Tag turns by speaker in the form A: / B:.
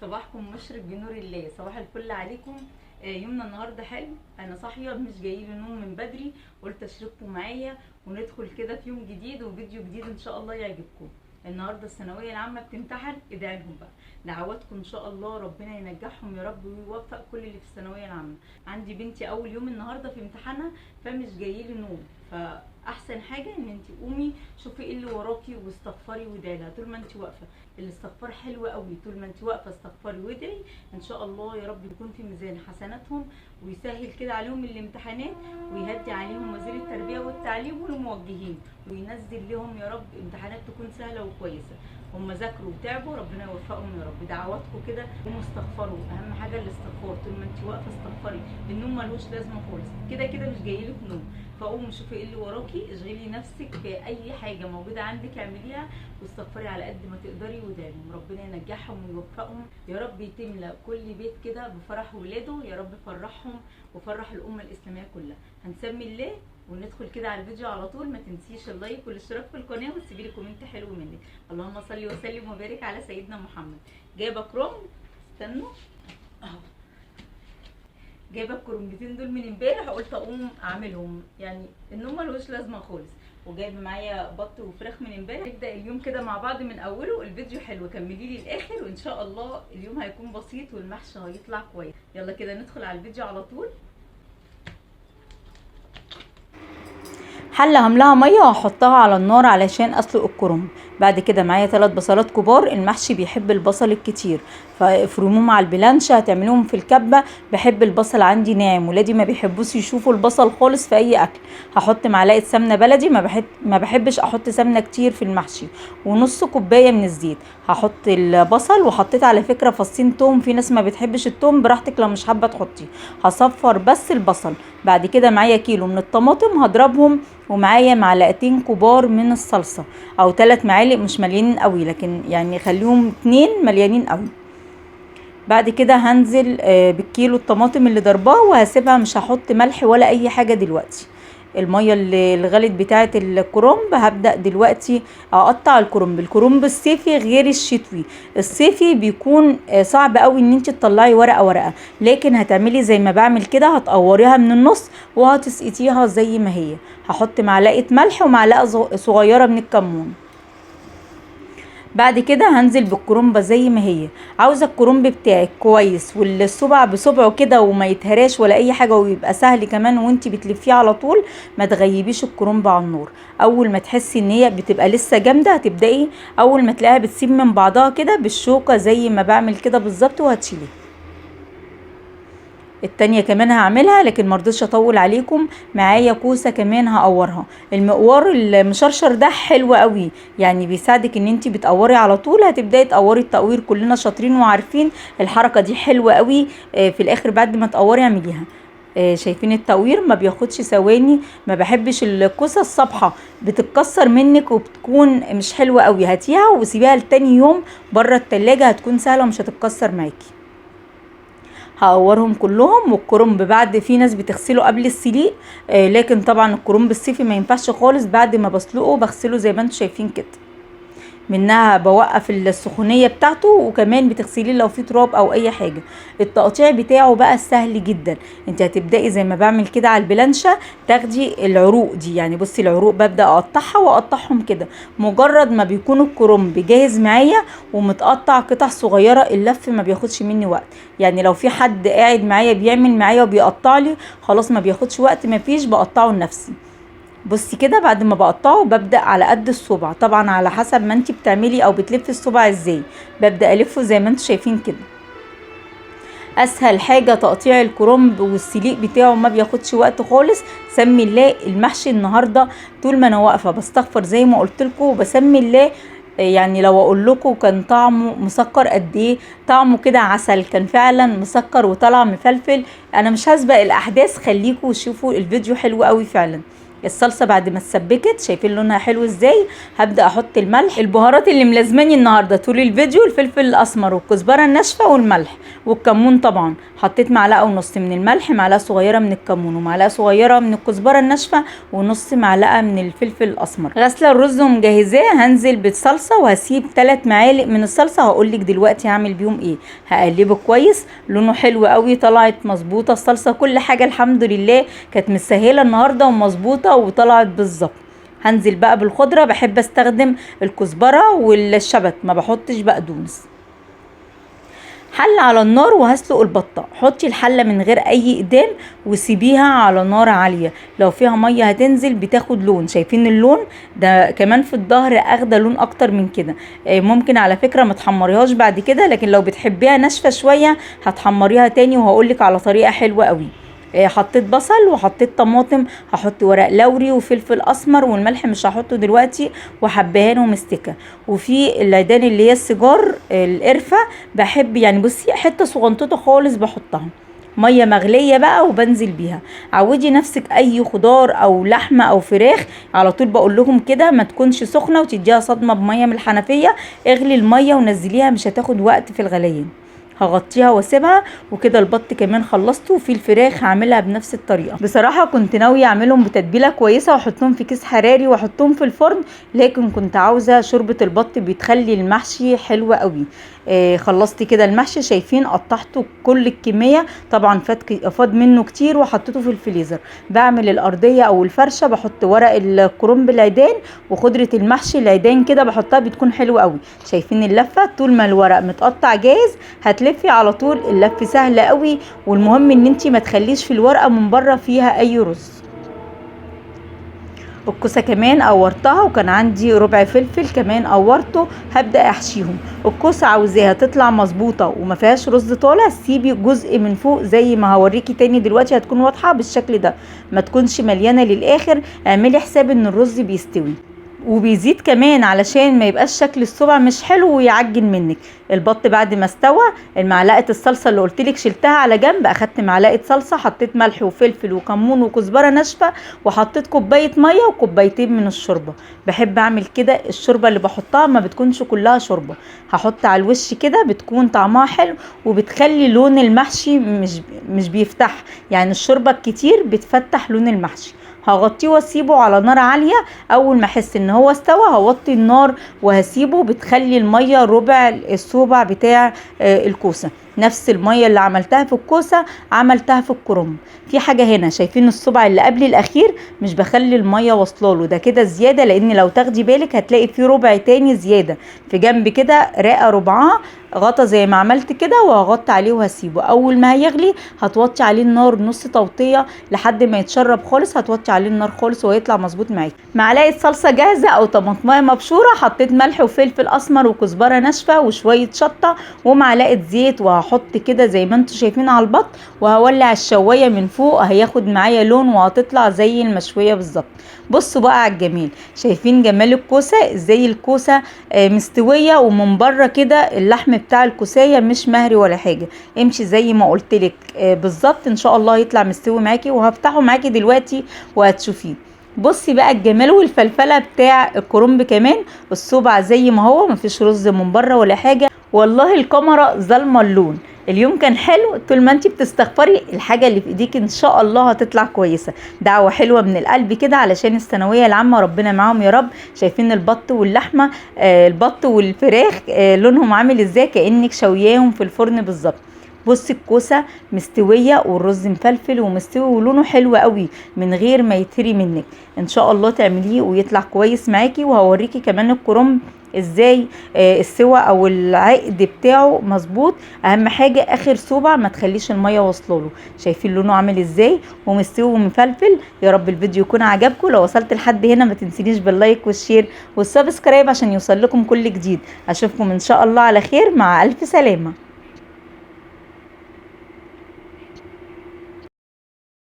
A: صباحكم مشرق بنور الله، صباح الفل عليكم. يومنا النهارده حلو. انا صاحيه مش جايلي نوم من بدري، قلت اشرككم معايا وندخل كده في يوم جديد وفيديو جديد ان شاء الله يعجبكم. النهارده الثانويه العامه بتمتحن، ادعي لهم بقى، دعواتكم ان شاء الله ربنا ينجحهم يا رب ويوفق كل اللي في الثانويه العامه. عندي بنتي اول يوم النهارده في امتحانها، فمش جايلي نوم، فاحسن حاجه ان انت قومي شوفي ايه اللي وراكي واستغفري وادعي لها طول ما انت واقفه. الاستغفار حلو قوي، طول ما انت واقفه استغفري وادعي ان شاء الله يا رب يكون في ميزان حسناتهم ويسهل كده عليهم الامتحانات ويهدي عليهم وزير التربيه والتعليم والموجهين وينزل لهم يا رب امتحانات تكون سهله وكويسه. هم ذاكروا وتعبوا، ربنا يوفقهم يا رب. دعواتكم كده قوموا استغفروا، اهم حاجه الاستغفار، طول ما انت واقفه استغفري. النوم ملوش لازمه خالص، كده كده مش جايلك نوم، فقومي شوفي ايه اللي وراكي، اشغلي نفسك باي حاجه موجوده عندك اعمليها واستغفري على قد ما تقدري وادعي لهم ربنا ينجحهم ويوفقهم يا رب. يتملى كل بيت كده بفرح ولاده يا رب، فرحهم وفرح الامه الاسلاميه كلها. هنسمي الله وندخل كده على الفيديو على طول. ما تنسيش اللايك والاشتراك في القناه وتسيبي لي كومنت حلو منك. اللهم صل وسلم وبارك على سيدنا محمد. جايبه كروم، استنوا اهو، جايبه الكرومبتين دول من امبارح، قلت اقوم اعملهم، يعني النوم ملوش لازمه خالص. وجايبه معايا بط وفراخ من امبارح. نبدا اليوم كده مع بعض من اوله. الفيديو حلو، كملي لي الاخر وان شاء الله اليوم هيكون بسيط والمحشي هيطلع كويس. يلا كده ندخل على الفيديو على طول. حله هملاها ميه وهحطها على النار علشان اسلق الكرنب. بعد كده معايا 3 بصلات كبار، المحشي بيحب البصل الكتير فافرموهم على البلانشه. هتعملوهم في الكبه، بحب البصل عندي ناعم، ولادي ما بيحبوش يشوفوا البصل خالص في اي اكل. هحط معلقه سمنه بلدي، ما بحبش احط سمنه كتير في المحشي، ونص كوبايه من الزيت. هحط البصل، وحطيت على فكره فصين توم، في ناس ما بتحبش التوم، براحتك لو مش حابه تحطي. هصفر بس البصل. بعد كده معايا كيلو من الطماطم هضربهم، ومعايا معلقتين كبار من الصلصه او 3 معالق، مش مليانين قوي، لكن يعني خليهم 2 مليانين قوي. بعد كده هنزل بالكيلو الطماطم اللي ضرباه وهسيبها، مش هحط ملح ولا اي حاجه دلوقتي. الميه اللي غلت بتاعه الكرنب هبدا دلوقتي اقطع الكرنب. الكرنب الصيفي غير الشتوي. الصيفي بيكون صعب قوي ان انت تطلعي ورقه ورقه، لكن هتعملي زي ما بعمل كده، هتقوريها من النص وهتسقطيها زي ما هي. هحط معلقه ملح ومعلقه صغيره من الكمون. بعد كده هنزل بالكرنبه زي ما هي. عاوزه الكرنب بتاعك كويس والصبع بصبعه كده وما يتهراش ولا اي حاجه، ويبقى سهل كمان وانتي بتلفيه على طول. ما تغيبيش الكرنبه على النار. اول ما تحسي ان هي بتبقى لسه جامده، هتبداي اول ما تلاقيها بتسيب من بعضها كده بالشوكه زي ما بعمل كده بالظبط، وهتشيليها. التانية كمان هعملها، لكن مرضتش اطول عليكم. معايا كوسة كمان هقورها. المقوار المشرشر ده حلو قوي، يعني بيساعدك ان انتي بتقوري على طول. هتبداي تقوري التقوير، كلنا شاطرين وعارفين الحركة دي حلوة قوي. في الاخر بعد ما تقوري اعمليها. شايفين التقوير ما بياخدش ثواني. ما بحبش الكوسة الصبحة، بتتكسر منك وبتكون مش حلوة قوي. هاتيها وسيبيها لتاني يوم بره التلاجة، هتكون سهلة ومش هتتكسر معاكي. هقورهم كلهم. والكرنب بعد، في ناس بتغسله قبل السليق، لكن طبعا الكرنب الصيفي ما ينفعش خالص. بعد ما بسلقه بغسله زي ما انتم شايفين كده، منها بوقف السخونيه بتاعته، وكمان بتغسليه لو في تراب او اي حاجه. التقطيع بتاعه بقى سهل جدا. انت هتبداي زي ما بعمل كده على البلانشه، تاخدي العروق دي، يعني بصي العروق ببدا اقطعها واقطعهم كده. مجرد ما بيكون الكرنب جاهز معايا ومتقطع قطع صغيره، اللف ما بياخدش مني وقت. يعني لو في حد قاعد معايا بيعمل معايا وبيقطع لي، خلاص ما بياخدش وقت، ما فيش، بقطعه لنفسي. بصي كده بعد ما بقطعه ببدأ على قد الصبع، طبعا على حسب ما انتي بتعملي او بتلفي الصبع ازاي. ببدأ الفه زي ما انتوا شايفين كده. اسهل حاجة تقطيع الكرنب، والسليق بتاعه ما بياخدش وقت خالص. سمي الله. المحشي النهاردة طول ما انا واقفة بستغفر زي ما قلت لكم وبسمي الله. يعني لو اقول لكم كان طعمه مسكر قد ايه، طعمه كده عسل، كان فعلا مسكر وطلع مفلفل. انا مش هسبق الاحداث، خليكم شوفوا الفيديو حلو قوي فعلا. الصلصه بعد ما اتسبكت شايفين لونها حلو ازاي. هبدا احط الملح. البهارات اللي ملازماني النهارده طول الفيديو الفلفل الاسمر والكزبره الناشفه والملح والكمون. طبعا حطيت معلقه ونص من الملح، معلقه صغيره من الكمون، ومعلقه صغيره من الكزبره الناشفه، ونص معلقه من الفلفل الاسمر. غسله الرز ومجهزاه. هنزل بالصلصه وهسيب 3 معالق من الصلصه، هقول لك دلوقتي هعمل بيهم ايه. هقلبه كويس. لونه حلو قوي، طلعت مظبوطه الصلصه، كل حاجه الحمد لله كانت مسهله النهارده ومظبوطه وطلعت بالظبط. هنزل بقى بالخضره. بحب استخدم الكزبره والشبت، ما بحطش بقدونس. حله على النار وهسلق البطه. حطي الحله من غير اي ايدام وسيبيها على نار عاليه. لو فيها ميه هتنزل بتاخد لون. شايفين اللون ده؟ كمان في الظهر اخده لون اكتر من كده. ممكن على فكره ما تحمريهاش بعد كده، لكن لو بتحبيها ناشفه شويه هتحمريها تاني، وهقولك على طريقه حلوه قوي. حطيت بصل وحطيت طماطم. هحط ورق لوري وفلفل اسمر، والملح مش هحطه دلوقتي، وحبهان ومستكه. وفي العيدان اللي هي السيجار القرفه، بحب يعني بصي حته صغنطوطه خالص بحطها. ميه مغليه بقى وبنزل بيها. عودي نفسك اي خضار او لحمه او فراخ على طول بقول لهم كده ما تكونش سخنه وتديها صدمه بميه من الحنفيه. اغلي الميه ونزليها، مش هتاخد وقت في الغليان. هغطيها واسيبها. وكده البط كمان خلصته. وفي الفراخ هعملها بنفس الطريقه. بصراحه كنت ناويه اعملهم بتتبيله كويسه واحطهم في كيس حراري واحطهم في الفرن، لكن كنت عاوزه شوربه البط بتخلي المحشي حلو قوي. خلصت كده المحشي. شايفين قطعته كل الكميه، طبعا فاض منه كتير وحطيته في الفريزر. بعمل الارضيه او الفرشه، بحط ورق الكرنب العيدان وخضره المحشي العيدان كده بحطها، بتكون حلوه قوي. شايفين اللفه؟ طول ما الورق متقطع جاهز هتلفي على طول. اللف سهل قوي، والمهم ان انتي ما تخليش في الورقه من بره فيها اي رز. الكوسه كمان قورتها، وكان عندي ربع فلفل كمان قورته. هبدا احشيهم. الكوسه عاوزاها تطلع مظبوطه وما فيهاش رز طالع، سيبي جزء من فوق زي ما هوريكي تاني دلوقتي هتكون واضحه بالشكل ده، ما تكونش مليانه للاخر. اعملي حساب ان الرز بيستوي. وبيزيد كمان علشان ما يبقاش شكل الصبع مش حلو ويعجن منك. البط بعد ما استوى، المعلقه الصلصه اللي قلتلك شلتها على جنب، اخدت معلقه صلصه، حطيت ملح وفلفل وكمون وكزبره ناشفه، وحطيت كوبايه ميه وكوبايتين من الشوربه. بحب اعمل كده. الشوربه اللي بحطها ما بتكونش كلها شوربه، هحط على الوش كده، بتكون طعمها حلو وبتخلي لون المحشي مش بيفتح، يعني الشوربه الكتير بتفتح لون المحشي. هغطيه واسيبه على نار عاليه. اول ما احس ان هو استوى هوطي النار وهسيبه. بتخلي الميه ربع الصوبع بتاع الكوسه. نفس الميه اللي عملتها في الكوسه عملتها في الكرنب. في حاجه هنا، شايفين الصبع اللي قبل الاخير مش بخلي الميه واصلاله، ده كده زياده، لان لو تاخدي بالك هتلاقي في ربع تاني زياده في جنب كده، راقه ربعها غطا زي ما عملت كده، وهغطي عليه وهسيبه. اول ما هيغلي هتوطي عليه النار نص توطيه لحد ما يتشرب خالص. هتوطي عليه النار خالص وهيطلع مظبوط معاكي. معلقه صلصه جاهزه او طماطمايه مبشوره. حطيت ملح وفلفل اسمر وكزبره ناشفه وشويه شطه ومعلقه زيت، وهحط كده زي ما انتم شايفين على البط، وهولع الشوايه من فوق. هياخد معايا لون وهتطلع زي المشويه بالظبط. بصوا بقى على الجمال. شايفين جمال الكوسه ازاي؟ الكوسه مستويه ومن بره كده اللحم بتاع الكوسايه مش مهري ولا حاجه. امشي زي ما قلتلك بالظبط، ان شاء الله يطلع مستوي معاكي، وهفتحه معاكي دلوقتي وهتشوفيه. بصي بقى الجمال والفلفله بتاع الكرنب كمان. الصوبع زي ما هو، مفيش رز من بره ولا حاجه. والله الكاميرا ظالمه اللون. اليوم كان حلو. طول ما انتي بتستغفري الحاجه اللي في ايديك ان شاء الله هتطلع كويسه. دعوه حلوه من القلب كده علشان الثانويه العامه، ربنا معاهم يا رب. شايفين البط واللحمه، البط والفراخ لونهم عامل ازاي؟ كانك شوياهم في الفرن بالظبط. بصي الكوسه مستويه والرز مفلفل ومستوي ولونه حلو قوي من غير ما يتهري منك. ان شاء الله تعمليه ويطلع كويس معاكي. وهوريكي كمان الكرنب ازاي السوا او العقد بتاعه مظبوط. اهم حاجه اخر صوبع ما تخليش الميه واصلاله. شايفين لونه عامل ازاي ومستوي ومفلفل. يا رب الفيديو يكون عجبكم. لو وصلت لحد هنا ما تنسينيش باللايك والشير والسبسكرايب عشان يوصل لكم كل جديد. اشوفكم ان شاء الله على خير. مع الف سلامه.